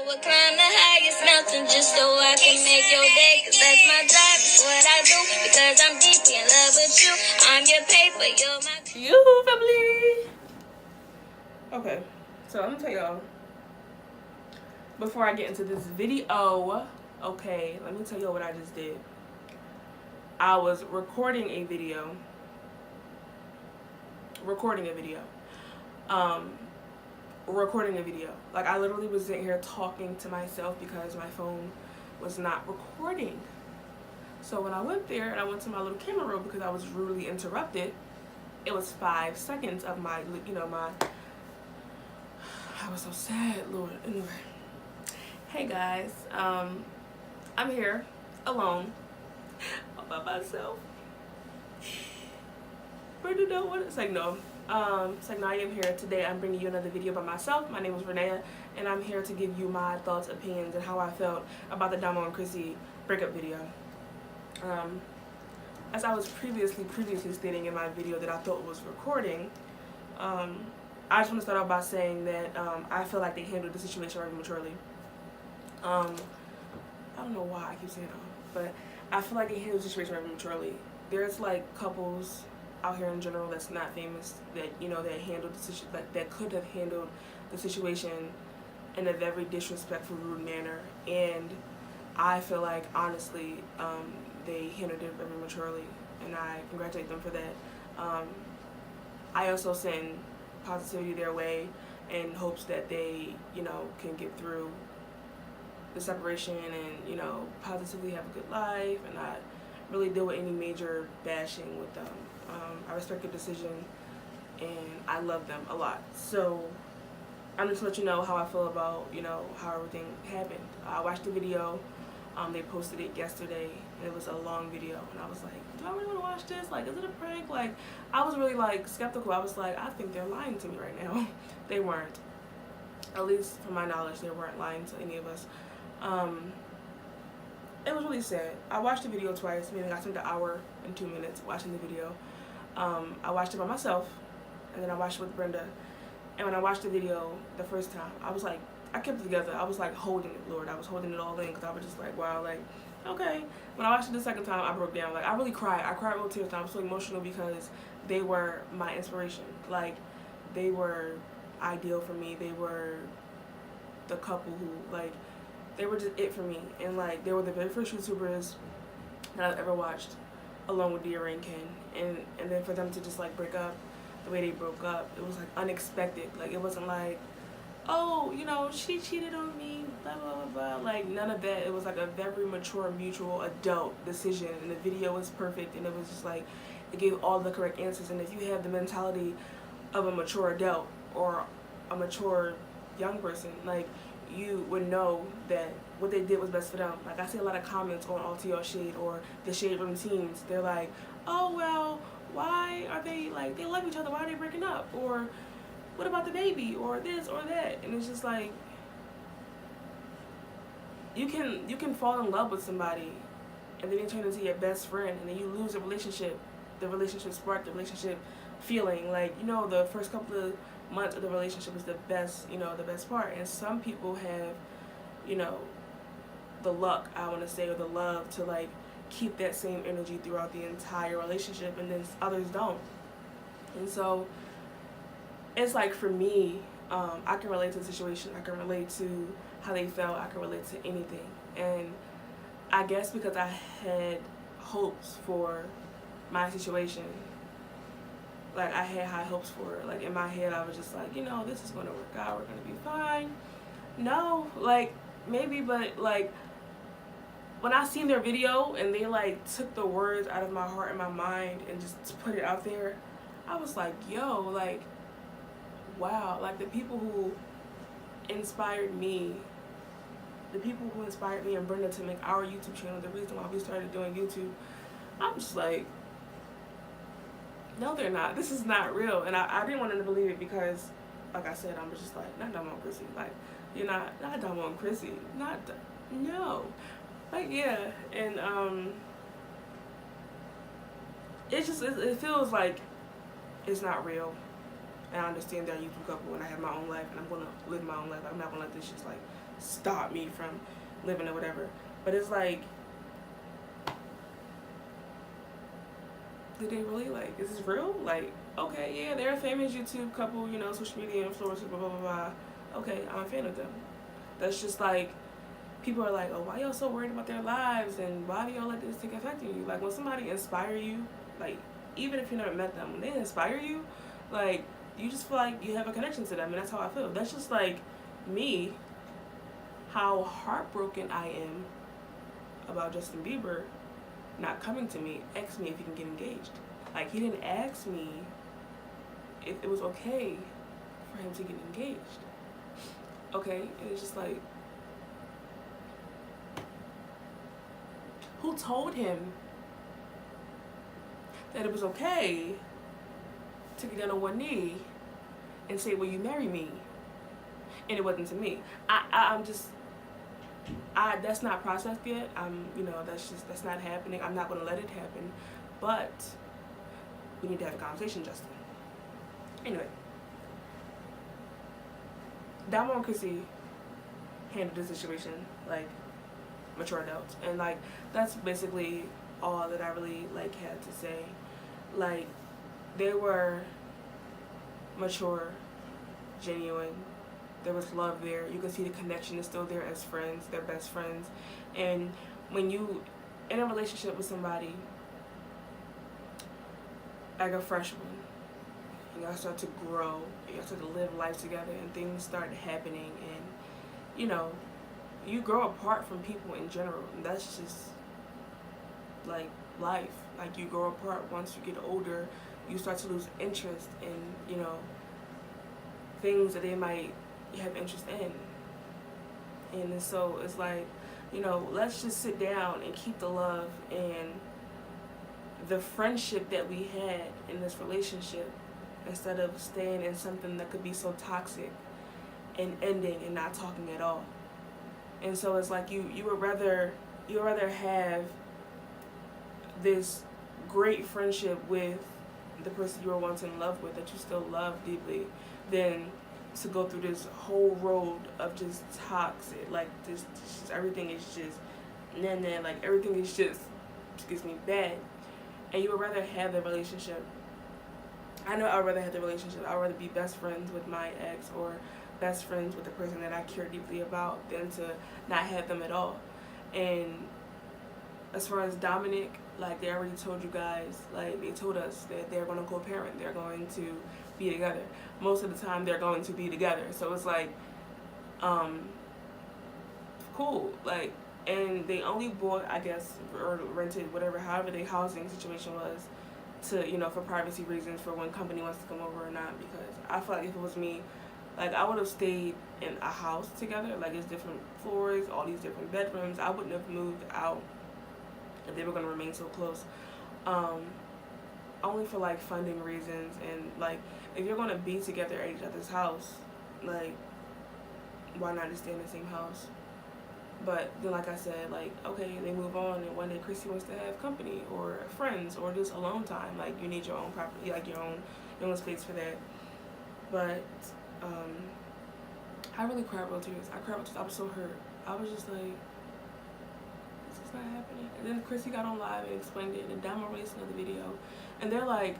would climb the highest mountain just so I can make your day. Cause that's my job, it's what I do. Because I'm deeply in love with you. I'm your paper, you're my... You family. Okay, so I'm gonna tell y'all, before I get into this video, okay, let me tell y'all what I just did. I was recording a video. Like, I literally was sitting here talking to myself because my phone was not recording. So when I went there and I went to my little camera roll because I was rudely interrupted, it was 5 seconds of my, I was so sad, Lord. Anyway, hey guys, I'm here alone, all by myself. Brenda don't want to say no. It's like, Renaya, I'm here today. I'm bringing you another video by myself. My name is Renaya, and I'm here to give you my thoughts, opinions, and how I felt about the Domo and Crissy breakup video. As I was previously stating in my video that I thought was recording, I just want to start off by saying that I feel like they handled the situation very maturely. I don't know why I keep saying but I feel like they handled the situation very maturely. There's like couples out here in general that's not famous that that handled the situation, that could have handled the situation in a very disrespectful, rude manner, and I feel like honestly they handled it very maturely, and I congratulate them for that. I also send positivity their way in hopes that they can get through the separation and positively have a good life and not really deal with any major bashing with them. I respect their decision and I love them a lot. So I'm just gonna let you know how I feel about how everything happened. I watched the video. They posted it yesterday. It was a long video and I was like, do I really want to watch this? Like, is it a prank? Like, I was really like skeptical. I was like, I think they're lying to me right now. They weren't. At least from my knowledge, they weren't lying to any of us. It was really sad. I watched the video twice, meaning I spent an hour and 2 minutes watching the video. I watched it by myself, and then I watched it with Brenda. And when I watched the video the first time, I was like, I kept it together. I was like holding it, Lord. I was holding it all in because I was just like, wow, like, okay. When I watched it the second time, I broke down. Like, I really cried. I cried real tears. I was so emotional because they were my inspiration. Like, they were ideal for me. They were the couple who, like, they were just it for me. And, like, they were the very first YouTubers that I've ever watched, along with Dia and Ken. And then for them to just, like, break up the way they broke up, it was, like, unexpected. Like, it wasn't like, oh, she cheated on me, blah, blah, blah, blah. Like, none of that. It was, like, a very mature, mutual, adult decision. And the video was perfect. And it was just, like, it gave all the correct answers. And if you have the mentality of a mature adult or a mature young person, like, you would know that what they did was best for them. Like, I see a lot of comments on All To Your Shade or the Shade Room teams. They're like, oh, well, why are they, like, they love each other, why are they breaking up? Or, what about the baby? Or this or that? And it's just like, you can fall in love with somebody and then they turn into your best friend and then you lose the relationship spark, the relationship feeling. Like, the first couple of months of the relationship is the best, the best part. And some people have, the luck, I want to say, or the love to, like, keep that same energy throughout the entire relationship, and then others don't. And so it's like, for me, I can relate to the situation. I can relate to how they felt. I can relate to anything. And I guess because I had hopes for my situation, like, I had high hopes for it. Like, in my head, I was just like, this is going to work out. We're going to be fine. No, like, maybe, but, like, when I seen their video and they, like, took the words out of my heart and my mind and just put it out there, I was like, yo, like, wow. Like, the people who inspired me and Brenda to make our YouTube channel, the reason why we started doing YouTube, I'm just like, no, they're not. This is not real. And I didn't want them to believe it because, like I said, I'm just like, not Domo Crissy. Like, you're not Domo Crissy. No. Like, yeah. And, it feels like it's not real. and I understand they're a YouTube couple, and I have my own life, and I'm gonna live my own life. I'm not gonna let this just like stop me from living or whatever. But it's like, did they really, like, is this real? Like, okay, yeah, they're a famous YouTube couple, you know, social media influencers, blah blah blah blah. Okay, I'm a fan of them. That's just like, people are like, oh, why y'all so worried about their lives, and why do y'all let this take effect on you? Like, when somebody inspire you, like, even if you never met them, when they inspire you, like, you just feel like you have a connection to them, and that's how I feel. That's just like me, how heartbroken I am about Justin Bieber not coming to me, ask me if he can get engaged. Like, he didn't ask me if it was okay for him to get engaged. Okay, and it's just like, who told him that it was okay to get down on one knee and say, will you marry me? And it wasn't to me. I'm just, that's not processed yet. You know, that's not happening. I'm not going to let it happen. But we need to have a conversation, Justin. Anyway, Domo Crissy handled the situation like mature adults, and like that's basically all that I really like had to say. Like, they were mature, genuine. There was love there. You can see the connection is still there as friends. They're best friends. And when you in a relationship with somebody, like a freshman, and y'all start to grow, and y'all start to live life together, and things start happening, and you know, you grow apart from people in general. And that's just like life. Like, you grow apart. Once you get older, you start to lose interest in, you know, things that they might have interest in. And so it's like, you know, let's just sit down and keep the love and the friendship that we had in this relationship, instead of staying in something that could be so toxic and ending and not talking at all. And so it's like, you would rather have this great friendship with the person you were once in love with, that you still love deeply, than to go through this whole road of just toxic, like just everything is just nah, like everything is just, excuse me, bad. And you would rather have the relationship. I know I'd rather have the relationship. I'd rather be best friends with my ex, or best friends with the person that I care deeply about, than to not have them at all. And as far as Dominic, like, they already told you guys, like, they told us that they're going to co-parent. They're going to be together. Most of the time, they're going to be together. So it's like, cool. Like, and they only bought, I guess, or rented, whatever, however the housing situation was, to, you know, for privacy reasons, for when company wants to come over or not. Because I feel like if it was me, like, I would have stayed in a house together. Like, it's different floors, all these different bedrooms. I wouldn't have moved out if they were going to remain so close. Only for, like, funding reasons. And, like, if you're going to be together at each other's house, like, why not just stay in the same house? But then, like I said, like, okay, they move on, and one day Crissy wants to have company or friends or just alone time. Like, you need your own property, like your own space for that. But I really cried real tears. I was so hurt. I was just like, this is not happening. And then Crissy got on live and explained it, and Domo released another video, and they're like,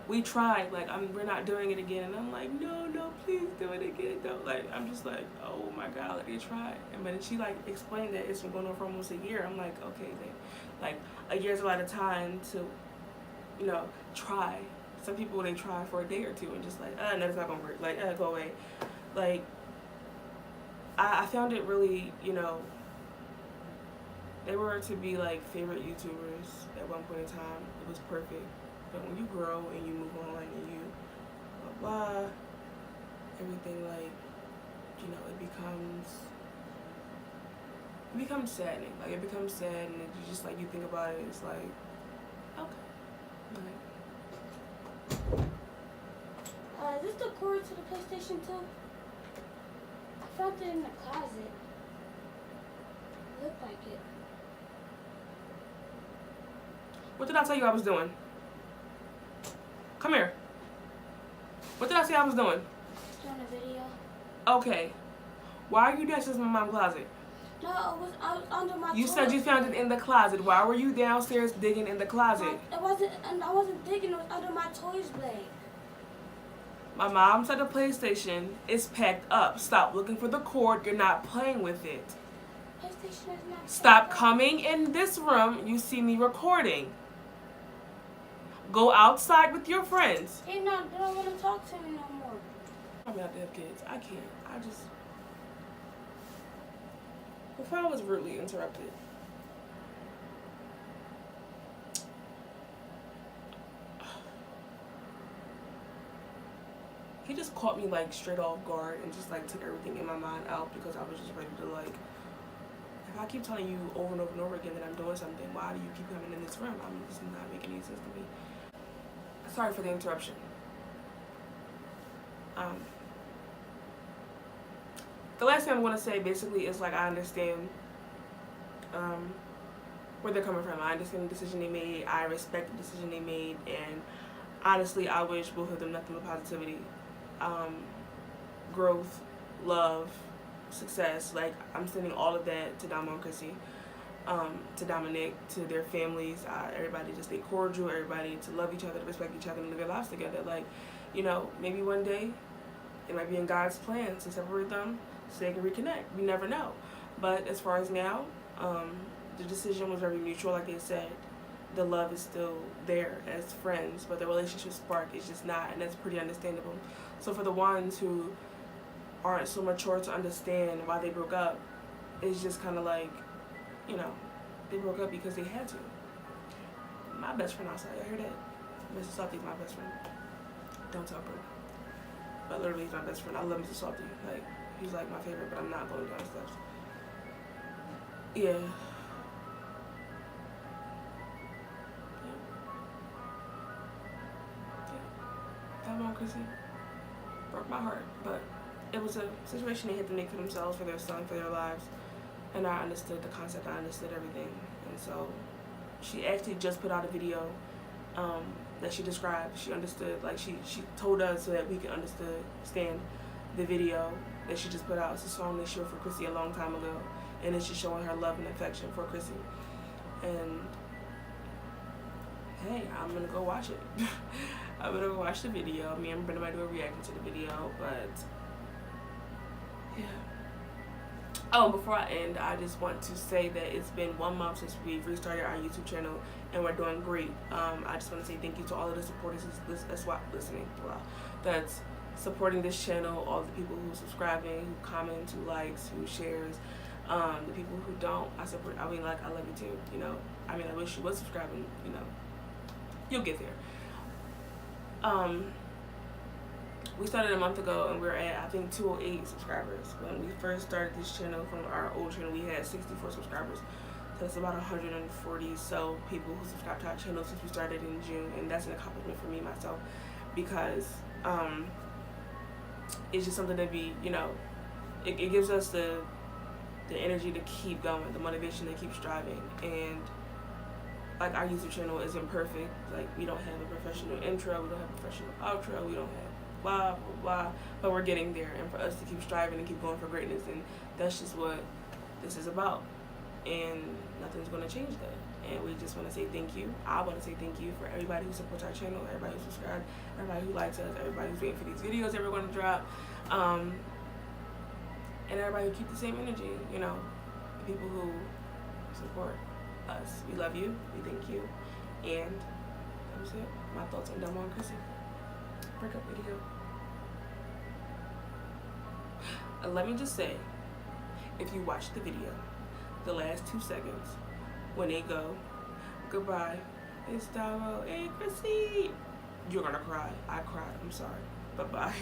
we tried, like, we're not doing it again. And I'm like, no, please do it again. Don't, like, I'm just like, oh my God, like, they tried. And when she, like, explained that it's been going on for almost a year, I'm like, okay, then, like, a year's a lot of time to, you know, try. Some people, they try for a day or two and just like, no, it's not gonna work, like, go away. Like, I found it really, you know, they were to be, like, favorite YouTubers at one point in time. It was perfect. But when you grow and you move on and you blah blah, everything, like, you know, it becomes saddening. Like, it becomes sad, and you just, like, you think about it, it's like, okay. Like, is this the cord to the PlayStation 2? I found it in the closet. It looked like it. What did I tell you I was doing? Come here. What did I say I was doing? Doing a video. Okay. Why are you downstairs in my mom's closet? No, I was under my You toilet. said you found it in the closet. Why were you downstairs digging in the closet? I wasn't digging, it was under my toys blade. My mom said the PlayStation is packed up. Stop looking for the cord. You're not playing with it. PlayStation is not Stop packed up. coming in this room. You see me recording. Go outside with your friends. They don't want to talk to me no more. I'm about to have kids. I can't. I just... Before I was rudely interrupted. He just caught me like straight off guard and just like took everything in my mind out because I was just ready to like, if I keep telling you over and over and over again that I'm doing something, why do you keep coming in this room? I'm just not making any sense to me. Sorry for the interruption. The last thing I'm going to say basically is like I understand where they're coming from. I understand the decision they made. I respect the decision they made, and honestly, I wish both of them nothing but positivity, growth, love, success. Like, I'm sending all of that to Domo Crissy, to Dominic, to their families, everybody just stay cordial, everybody to love each other, to respect each other, and live their lives together. Like, you know, maybe one day it might be in God's plan to separate them so they can reconnect. We never know. But as far as now, the decision was very mutual, like they said. The love is still there as friends, but the relationship spark is just not, and that's pretty understandable. So for the ones who aren't so mature to understand why they broke up, it's just kind of like, you know, they broke up because they had to. My best friend outside, I heard that. Mr. Salty's my best friend. Don't tell her. But literally, he's my best friend. I love Mr. Salty. Like, he's like my favorite, but I'm not going down steps. Yeah. Domo Crissy broke my heart, but it was a situation they had to make for themselves, for their son, for their lives, and I understood the concept, I understood everything, and so she actually just put out a video that she described. She understood, like she told us so that we could understand the video that she just put out. It's a song that she wrote for Crissy a long time ago, and it's just showing her love and affection for Crissy. And hey, I'm gonna go watch it. I'm gonna go watch the video. Me and Brenda might do a reaction to the video, but yeah. Oh, before I end, I just want to say that it's been 1 month since we've restarted our YouTube channel, and we're doing great. I just want to say thank you to all of the supporters that's supporting this channel, all the people who are subscribing, who comment, who likes, who shares. The people who don't, I love you too, you know. I mean, I wish you was subscribing, you know. You'll get there. We started a month ago, and we're at, I think, 208 subscribers. When we first started this channel from our old channel, we had 64 subscribers. So it's about 140 so people who subscribe to our channel since we started in June, and that's an accomplishment for me myself, because it's just something to be, you know, it gives us the energy to keep going, the motivation to keep striving. And like, our YouTube channel isn't perfect. Like, we don't have a professional intro, we don't have a professional outro, we don't have blah, blah, blah, but we're getting there. And for us to keep striving and keep going for greatness, and that's just what this is about. And nothing's going to change that. And we just want to say thank you. I want to say thank you for everybody who supports our channel, everybody who subscribes, everybody who likes us, everybody who's waiting for these videos that we're going to drop, and everybody who keep the same energy, you know, the people who support us. We love you. We thank you. And that was it. My thoughts on Domo Crissy breakup video. Let me just say, if you watch the video, the last 2 seconds, when they go, goodbye, it's Domo and Crissy, you're gonna cry. I cried. I'm sorry. Bye-bye.